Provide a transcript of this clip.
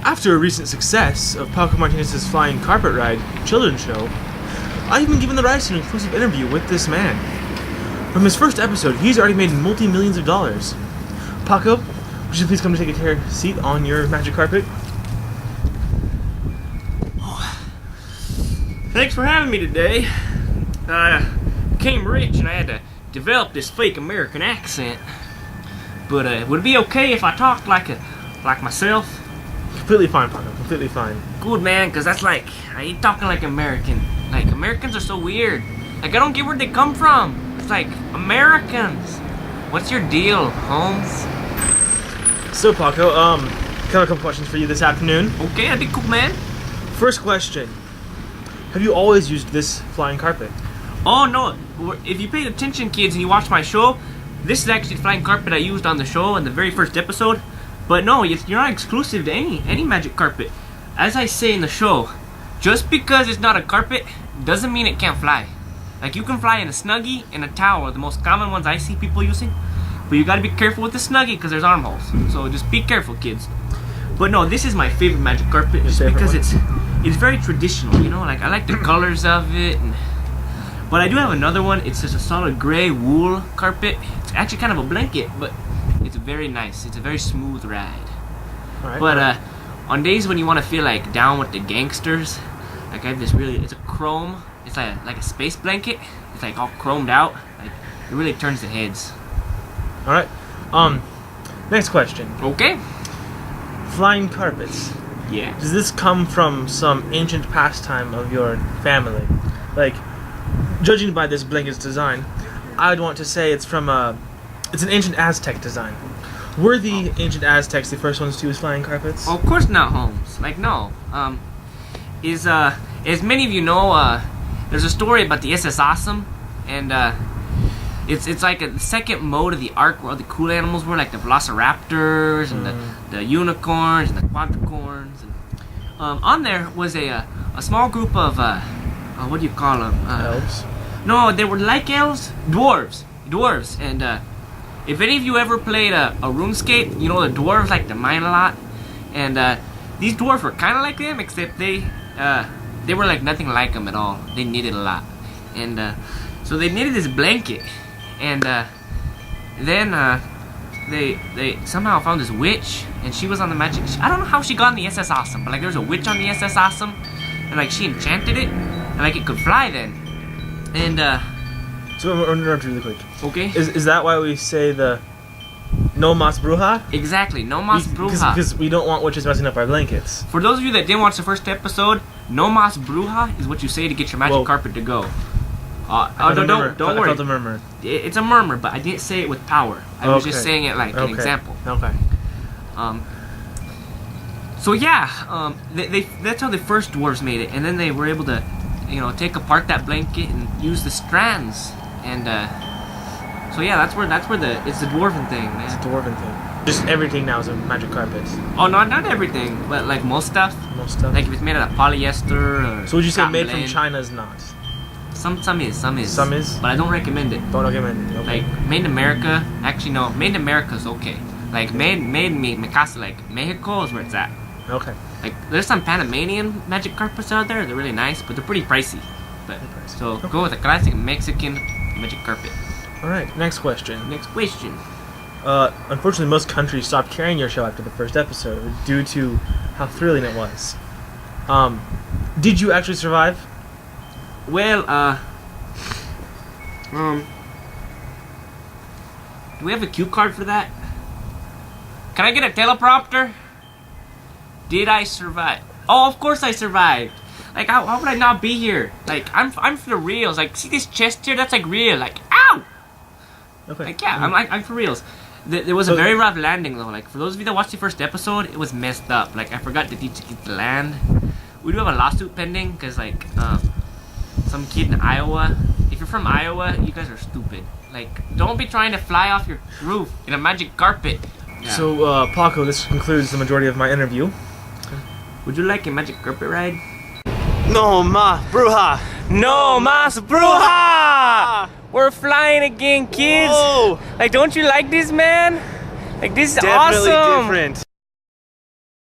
After a recent success of Paco Martinez's Flying Carpet Ride children's show, I've been given the rights to an exclusive interview with this man. From his first episode, he's already made multi-millions of dollars. Paco, would you please come to take a seat on your magic carpet? Thanks for having me today. I became rich and I had to develop this fake American accent. But would it be okay if I talked like myself? Completely fine, Paco. Completely fine. Good, man, because that's like, I ain't talking like American. Like, Americans are so weird. Like, I don't get where they come from. It's like, Americans. What's your deal, Holmes? So, Paco, I have a couple questions for you this afternoon. Okay, that'd be cool, man. First question. Have you always used this flying carpet? Oh, no. If you paid attention, kids, and you watched my show, this is actually the flying carpet I used on the show in the very first episode. But no, you're not exclusive to any magic carpet. As I say in the show, just because it's not a carpet doesn't mean it can't fly. Like, you can fly in a Snuggie and a towel, the most common ones I see people using. But you gotta be careful with the Snuggie because there's armholes. So just be careful, kids. But no, this is my favorite magic carpet just because it's very traditional, you know? Like, I like the colors of it. But I do have another one. It's just a solid gray wool carpet. It's actually kind of a blanket, but it's very nice. It's a very smooth ride. Alright, but on days when you want to feel like down with the gangsters, like I have this it's a chrome. It's like a space blanket. It's like all chromed out. Like, it really turns the heads. Alright. Next question. Okay. Flying carpets. Yeah. Does this come from some ancient pastime of your family? Like, judging by this blanket's design, I'd want to say it's an ancient Aztec design. Were the ancient Aztecs the first ones to use flying carpets? Oh, of course not, Holmes. Like, no. As many of you know, there's a story about the SS Awesome, and it's like a second mode of the ark where all the cool animals were, like the velociraptors and the unicorns and the quadricorns. And, on there was a small group of what do you call them? Elves? No, they were like elves, dwarves, and if any of you ever played a RuneScape, you know the dwarves like to mine a lot, and these dwarves were kind of like them, except they were like nothing like them at all. They knitted a lot, and so they knitted this blanket, and then they somehow found this witch, and she was on the magic. I don't know how she got on the SS Awesome, but like there was a witch on the SS Awesome, and like she enchanted it, and like it could fly then, and So I'm gonna interrupt you really quick. Okay. Is that why we say the no mas bruja? Exactly, no mas bruja. Because we don't want witches messing up our blankets. For those of you that didn't watch the first episode, no mas bruja is what you say to get your magic carpet to go. Don't worry. I felt a murmur. It's a murmur, but I didn't say it with power. I was just saying it like an example. Okay. So yeah, that's how the first dwarves made it, and then they were able to, take apart that blanket and use the strands, and so yeah, that's where it's the dwarven thing, man. It's a dwarven thing. Just everything now is a magic carpet. Oh, not everything, but like most stuff. Most stuff. Like if it's made out of polyester or. So would you say cotton made blend. from China is not? Some is. Some is. But I don't recommend it. Don't recommend it. Okay. Like made in America, actually no, made in America is okay. Like made me casa, like Mexico is where it's at. Okay. Like there's some Panamanian magic carpets out there. They're really nice, but they're pretty pricey. But so go with a classic Mexican magic carpet. All right. Next question. Unfortunately, most countries stopped carrying your show after the first episode due to how thrilling it was. Did you actually survive? Well, do we have a cue card for that? Can I get a teleprompter? Did I survive? Oh, of course I survived. Like, how would I not be here? Like, I'm for reals. Like, see this chest here? That's like real. Like, ow! Okay. Like, yeah, I'm for reals. There was a very rough landing though. Like, for those of you that watched the first episode, it was messed up. Like, I forgot to teach kids to land. We do have a lawsuit pending because like some kid in Iowa. If you're from Iowa, you guys are stupid. Like, don't be trying to fly off your roof in a magic carpet. Yeah. So, Paco, this concludes the majority of my interview. Would you like a magic carpet ride? No mas bruja! No mas bruja! We're flying again, kids! Whoa. Like, don't you like this, man? Like, this is Definitely awesome! different.